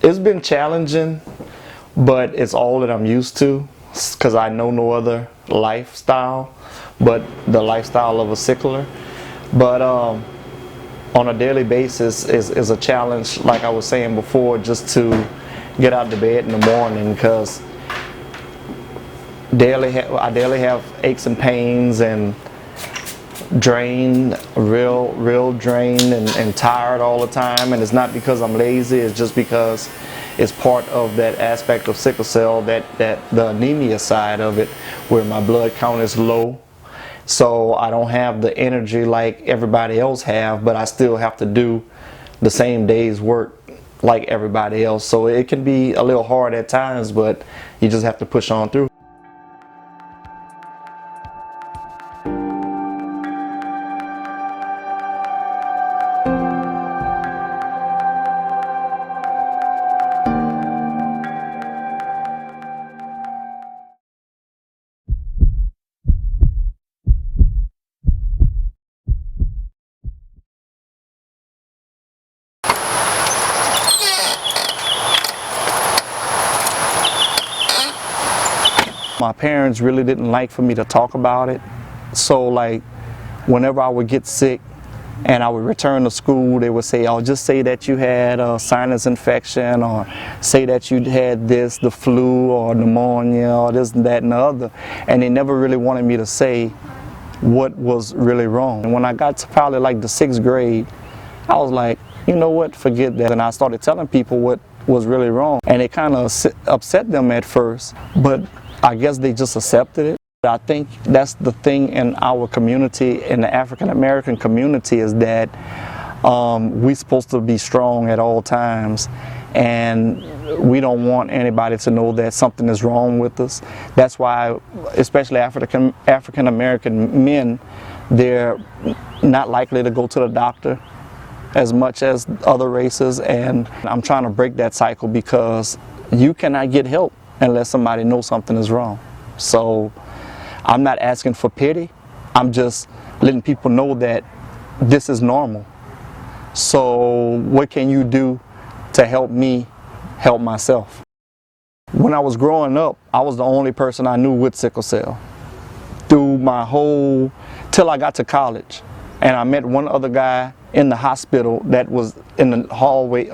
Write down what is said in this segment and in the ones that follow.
It's been challenging, but it's all that I'm used to because I know no other lifestyle but the lifestyle of a sickler. But on a daily basis is a challenge, like I was saying before, just to get out of bed in the morning, because I daily have aches and pains and real drained and tired all the time. And it's not because I'm lazy, it's just because it's part of that aspect of sickle cell, that the anemia side of it, where my blood count is low. So I don't have the energy like everybody else have, but I still have to do the same day's work like everybody else. So it can be a little hard at times, but you just have to push on through. My parents really didn't like for me to talk about it. So like whenever I would get sick and I would return to school, they would say, "Oh, just say that you had a sinus infection, or say that you had this, the flu or pneumonia or this and that and the other." And they never really wanted me to say what was really wrong. And when I got to probably like the 6th grade, I was like, you know what, forget that. And I started telling people what was really wrong. And it kind of upset them at first, but I guess they just accepted it. I think that's the thing in our community, in the African American community, is that we're supposed to be strong at all times, and we don't want anybody to know that something is wrong with us. That's why, especially African American men, they're not likely to go to the doctor as much as other races, and I'm trying to break that cycle, because you cannot get help unless somebody knows something is wrong. So I'm not asking for pity, I'm just letting people know that this is normal. So what can you do to help me help myself? When I was growing up, I was the only person I knew with sickle cell through till I got to college. And I met one other guy in the hospital that was in the hallway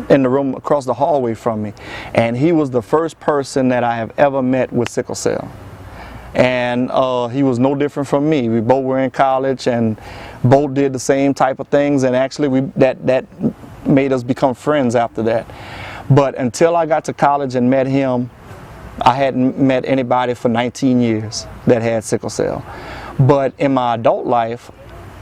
in the room across the hallway from me. And he was the first person that I have ever met with sickle cell. And he was no different from me. We both were in college and both did the same type of things, and actually that made us become friends after that. But until I got to college and met him, I hadn't met anybody for 19 years that had sickle cell. But in my adult life,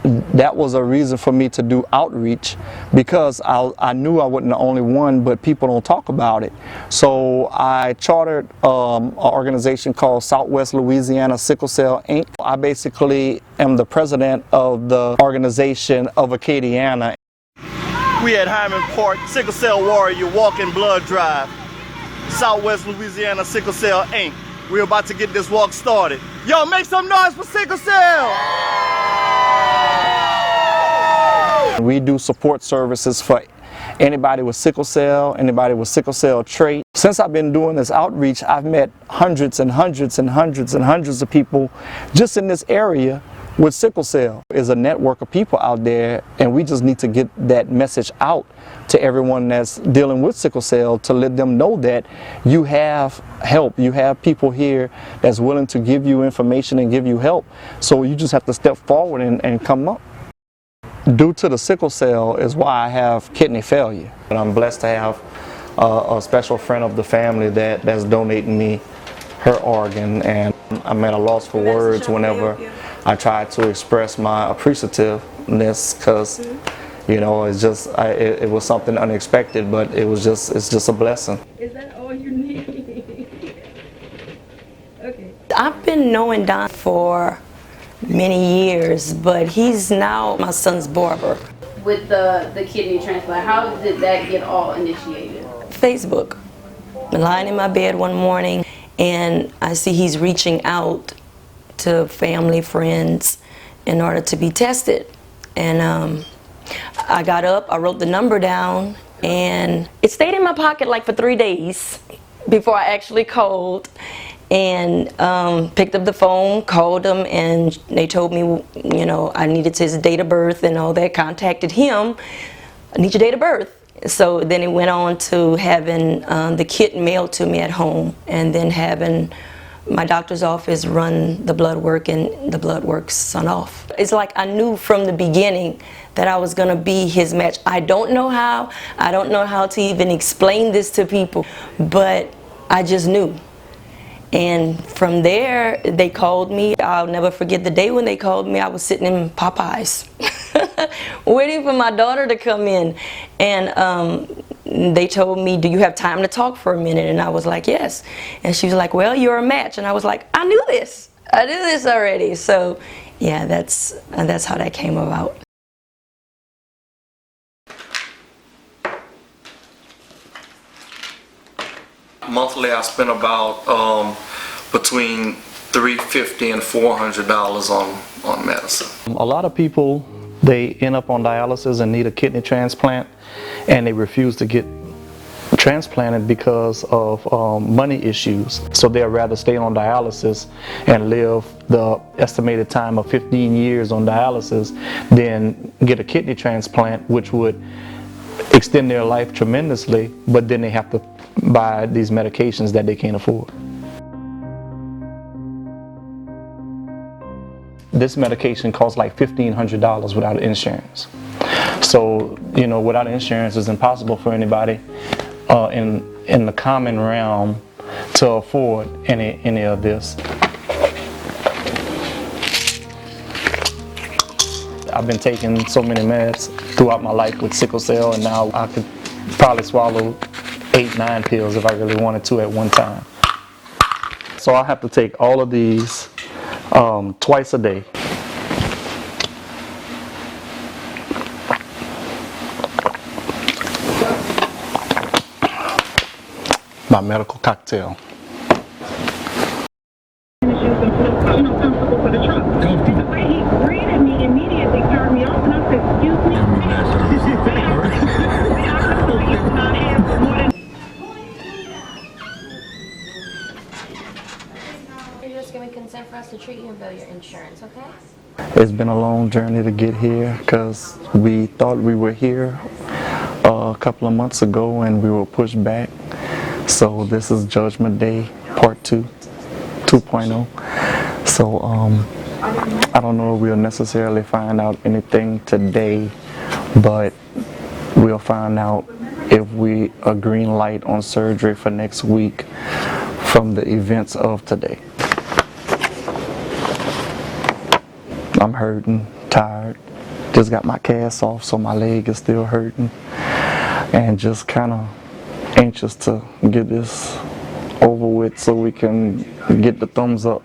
that was a reason for me to do outreach, because I knew I wasn't the only one, but people don't talk about it. So I chartered an organization called Southwest Louisiana Sickle Cell Inc. I basically am the president of the organization of Acadiana. We at Hyman Park, Sickle Cell Warrior Walking Blood Drive, Southwest Louisiana Sickle Cell Inc. We're about to get this walk started. Yo, make some noise for Sickle Cell! We do support services for anybody with sickle cell, anybody with sickle cell trait. Since I've been doing this outreach, I've met hundreds and hundreds and hundreds and hundreds of people just in this area with sickle cell. There's a network of people out there, and we just need to get that message out to everyone that's dealing with sickle cell, to let them know that you have help. You have people here that's willing to give you information and give you help. So you just have to step forward and come up. Due to the sickle cell is why I have kidney failure. And I'm blessed to have a special friend of the family that's donating me her organ, and I'm at a loss for words whenever I try to express my appreciativeness, because you know, it's just it was something unexpected, but it's just a blessing. Is that all you need? Okay. I've been knowing Don for many years, but he's now my son's barber. With the kidney transplant, how did that get all initiated? Facebook. I'm lying in my bed one morning and I see he's reaching out to family, friends in order to be tested. And I got up, I wrote the number down, And it stayed in my pocket like for 3 days before I actually called and picked up the phone, called them, and they told me, you know, I needed his date of birth and all that. Contacted him, I need your date of birth. So then it went on to having the kit mailed to me at home, and then having my doctor's office run the blood work and the blood work sent off. It's like I knew from the beginning that I was gonna be his match. I don't know how to even explain this to people, but I just knew. And from there, they called me. I'll never forget the day when they called me. I was sitting in Popeyes waiting for my daughter to come in, and they told me, do you have time to talk for a minute? And I was like, yes. And she was like, well, you're a match. And I was like, I knew this already. So yeah, that's how that came about. Monthly, I spend about between $350 and $400 on medicine. A lot of people, they end up on dialysis and need a kidney transplant, and they refuse to get transplanted because of money issues. So they'd rather stay on dialysis and live the estimated time of 15 years on dialysis than get a kidney transplant, which would extend their life tremendously, but then they have to buy these medications that they can't afford. This medication costs like $1,500 without insurance. So, you know, without insurance, it's impossible for anybody in the common realm to afford any of this. I've been taking so many meds throughout my life with sickle cell, and now I could probably swallow 8-9 pills if I really wanted to at one time. So I have to take all of these twice a day. My medical cocktail. You're just giving consent for us to treat you and bill your insurance, okay? It's been a long journey to get here because we thought we were here a couple of months ago and we were pushed back. So this is Judgment Day Part 2, 2.0. So I don't know if we'll necessarily find out anything today, but we'll find out if we a green light on surgery for next week from the events of today. I'm hurting, tired, just got my cast off, so my leg is still hurting, and just kind of anxious to get this over with so we can get the thumbs up,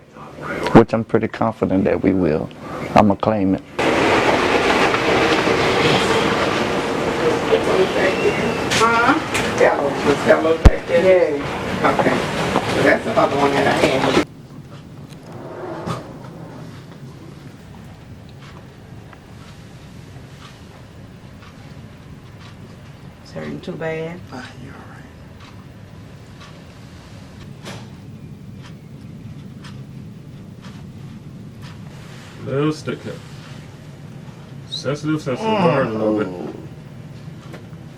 which I'm pretty confident that we will. I'm gonna claim it. That look back there? Yeah. Okay. So that's the other one that I had. It's hurting too bad? You're all right. Little sticker. Sensitive, hurt a little bit.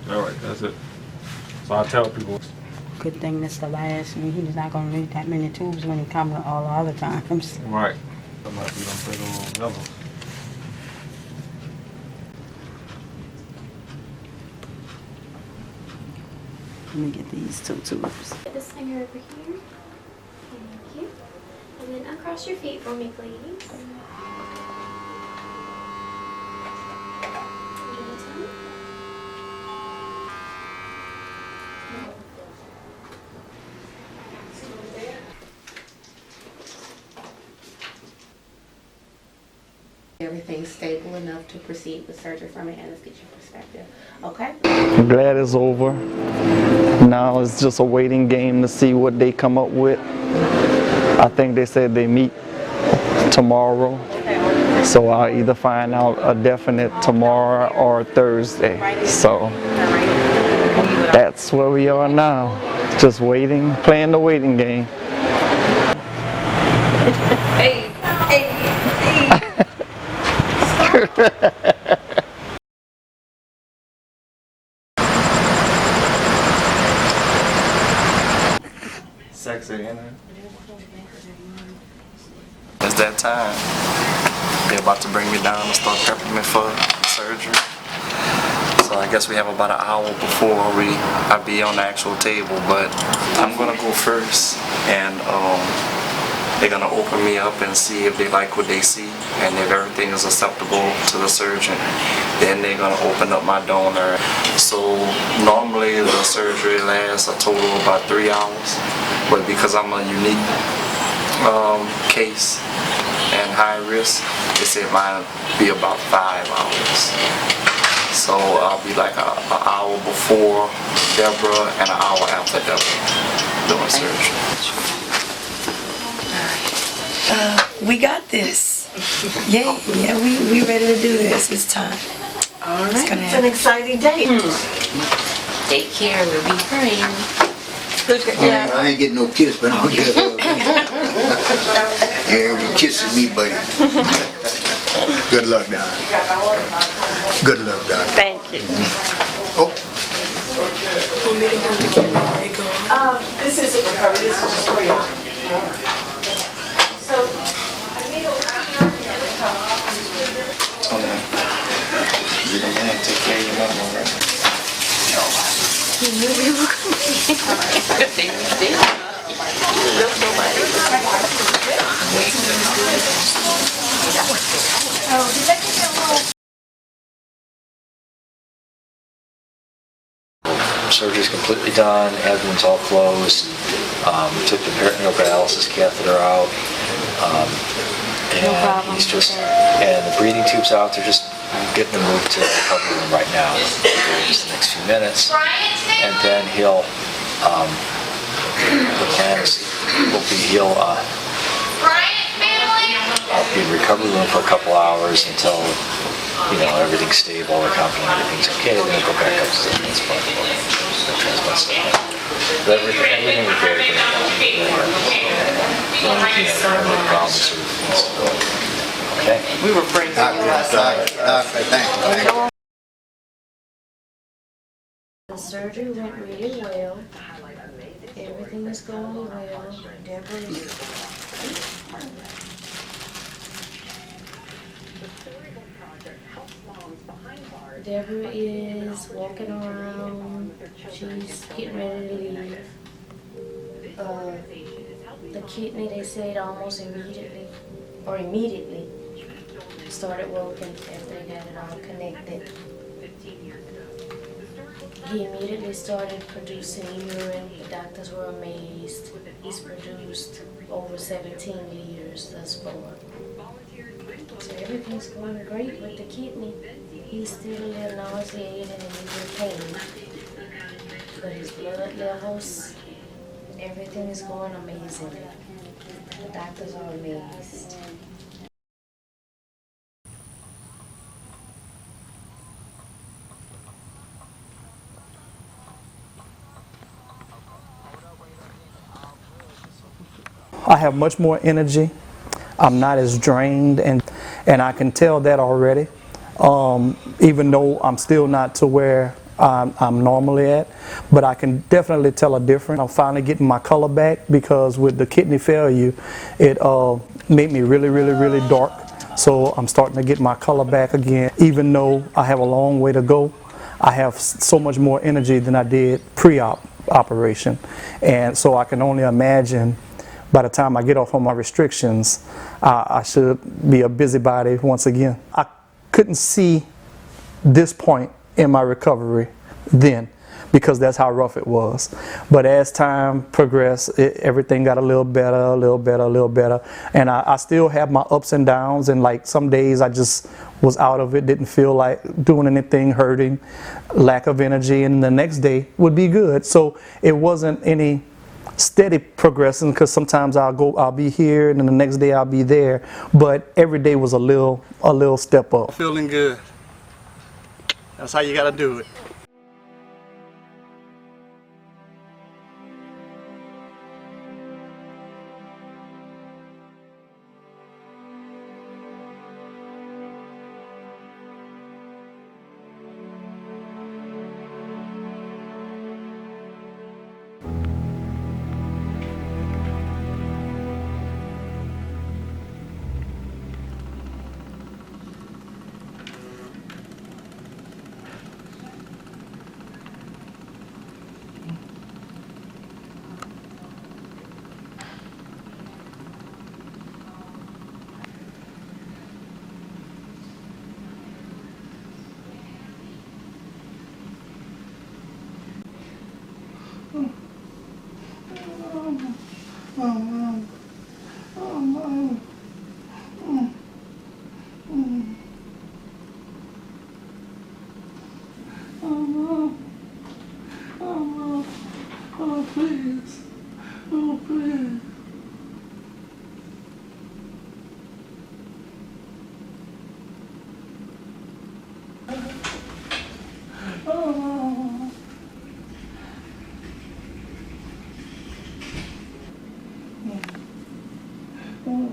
Alright, that's it. So I tell people. Good thing this the last one. He's not gonna need that many tubes when he comes all the other times. Right. I might be gonna put on levels. Let me get these 2 tubes. Get this finger over here. Thank you. And then uncross your feet for me, please. Everything's stable enough to proceed with surgery from an anesthesia perspective. Okay? I'm glad it's over. Now it's just a waiting game to see what they come up with. I think they said they meet tomorrow. So I'll either find out a definite tomorrow or Thursday. So That's where we are now. Just waiting, playing the waiting game. Hey, hey, hey. Sexy, isn't it? It's that time. They're about to bring me down and start prepping me for surgery. So I guess we have about an hour before I be on the actual table, but I'm gonna go first, and they're gonna open me up and see if they like what they see, and if everything is acceptable to the surgeon, then they're gonna open up my donor. So normally the surgery lasts a total of about 3 hours, but because I'm a unique case and high risk, they said mine be about 5 hours. So I'll be like an hour before Deborah and an hour after Deborah doing surgery. We got this. Yeah, we ready to do this. It's time. All right, It's it's an exciting day. Take care, we'll be praying. Yeah. I ain't getting no kiss, but I'll get a yeah, you kissing me, buddy. Good luck, Don. Good luck, Don. Thank you. Oh, This isn't recovery, this is just for you. Get in there and take care of your mom, all right? Surgery's completely done, abdomen's all closed. Took the peritoneal dialysis catheter out. And he's just, and the breathing tube's out. They're just getting him moved to the recovery room right now. Just the next few minutes. And then he'll, the plan is, he'll be in the recovery room for a couple hours until, everything's stable, the company, everything's okay, then he'll go back up to the transplant center. But everything was very, very well. Okay? We were praying for you last night. thank you. The surgery went really well. Everything is going well. Deborah is walking around. She's getting ready to leave. The kidney, they said almost immediately started working after they got it all connected. He immediately started producing urine. The doctors were amazed. He's produced over 17 liters thus far. So everything's going great with the kidney. He's still a little nauseated and he's in pain. But his blood levels, everything is going amazingly. The doctors are amazed. I have much more energy. I'm not as drained, and I can tell that already. Even though I'm still not to where I'm normally at, but I can definitely tell a difference. I'm finally getting my color back, because with the kidney failure, it made me really, really, really dark. So I'm starting to get my color back again. Even though I have a long way to go, I have so much more energy than I did pre-operation. And so I can only imagine by the time I get off on my restrictions, I should be a busybody once again. I couldn't see this point in my recovery then, because that's how rough it was. But as time progressed, everything got a little better, a little better, a little better. And I still have my ups and downs, and like some days I just was out of it, didn't feel like doing anything, hurting, lack of energy, and the next day would be good. So it wasn't any steady progressing, because sometimes I'll be here and then the next day I'll be there, but every day was a little step up. Feeling good. That's how you gotta do it. Oh, please. Oh, please. Oh. Oh.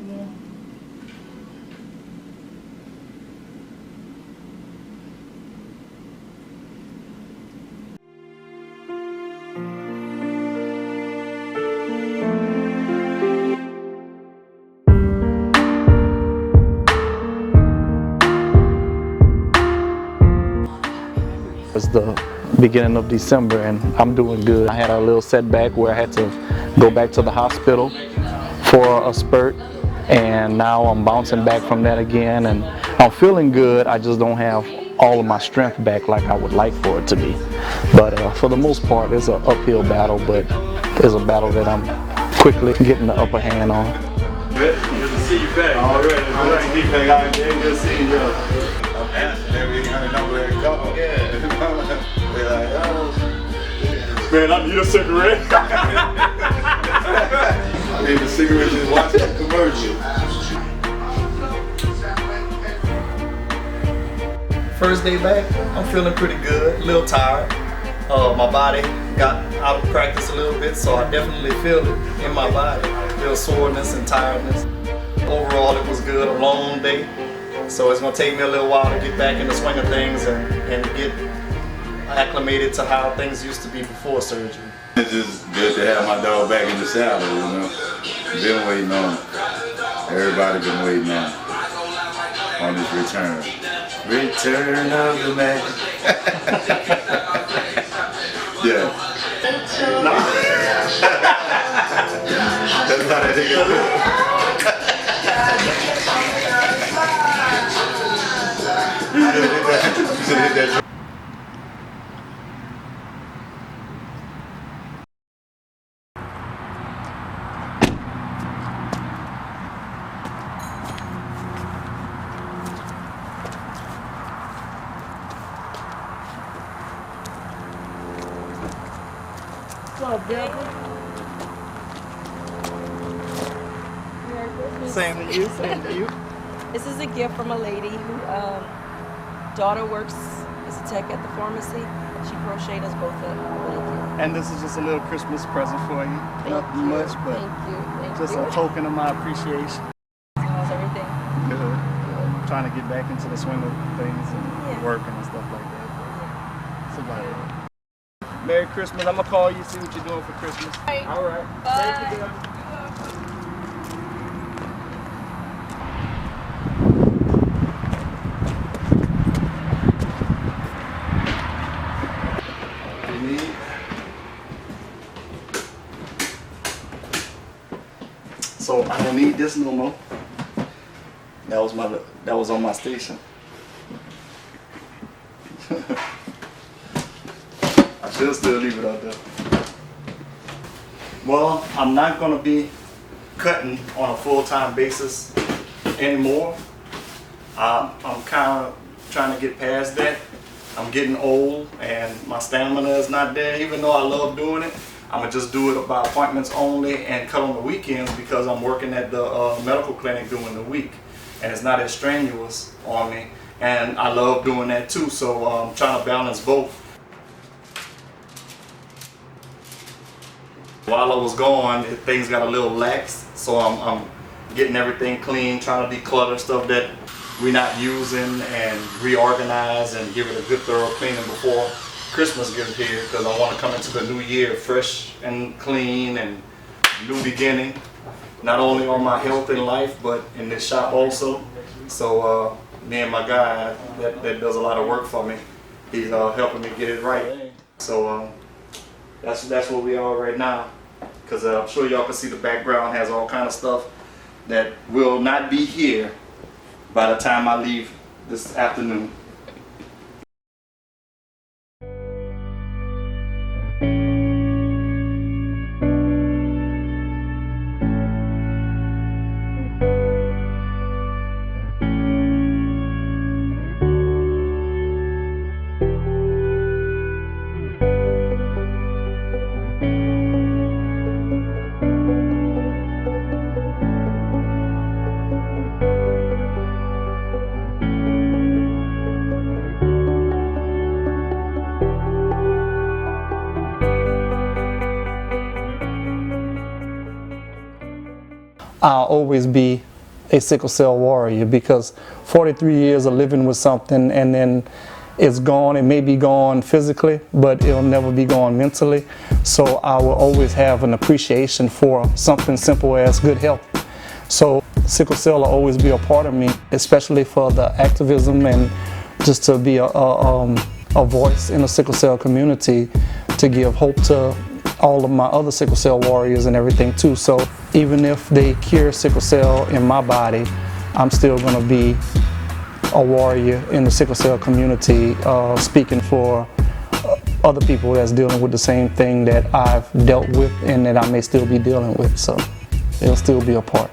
It's the beginning of December and I'm doing good. I had a little setback where I had to go back to the hospital for a spurt, and now I'm bouncing back from that again, and I'm feeling good. I just don't have all of my strength back like I would like for it to be. But for the most part, it's an uphill battle, but it's a battle that I'm quickly getting the upper hand on. Good to see you back. All right, good to be back out there. Good seeing you. I'm asking every number every couple. Yeah. They're like, oh. Man, I need a cigarette. I need a cigarette just watching the commercial. First day back, I'm feeling pretty good, a little tired. My body got out of practice a little bit, so I definitely feel it in my body. I feel soreness and tiredness. Overall, it was good, a long day. So it's gonna take me a little while to get back in the swing of things and get acclimated to how things used to be before surgery. It's just good to have my dog back in the saddle, you know. Been waiting on him. Everybody been waiting on his return. Return of the man. Yeah. That's how that nigga. Same to you, same to you. This is a gift from a lady who daughter works as a tech at the pharmacy. She crocheted us both up. Thank you. And this is just a little Christmas present for you. Nothing much, but Thank just you. a token of my appreciation. How's everything? Good. Trying to get back into the swing of things and working and stuff like that. It's about it. Merry Christmas. I'm gonna call you, see what you're doing for Christmas. All right. Thank you, girl. So I don't need this no more. That was on my station. I should still leave it out there. Well, I'm not gonna be cutting on a full-time basis anymore. I'm kind of trying to get past that. I'm getting old and my stamina is not there. Even though I love doing it, I'm gonna just do it by appointments only and cut on the weekends because I'm working at the medical clinic during the week and it's not as strenuous on me, and I love doing that too, so I'm trying to balance both. While I was gone, things got a little lax, so I'm getting everything clean, trying to declutter stuff that we're not using and reorganize and give it a good thorough cleaning before Christmas gets here, because I want to come into the new year fresh and clean and new beginning, not only on my health and life but in this shop also. So me and my guy that does a lot of work for me, he's helping me get it right. So that's where we are right now, because I'm sure y'all can see the background has all kind of stuff that will not be here by the time I leave this afternoon. I'll always be a sickle cell warrior, because 43 years of living with something and then it's gone. It may be gone physically, but it'll never be gone mentally. So I will always have an appreciation for something simple as good health. So sickle cell will always be a part of me, especially for the activism and just to be a voice in the sickle cell community, to give hope to all of my other sickle cell warriors and everything too. So even if they cure sickle cell in my body, I'm still going to be a warrior in the sickle cell community, speaking for other people that's dealing with the same thing that I've dealt with and that I may still be dealing with. So it'll still be a part.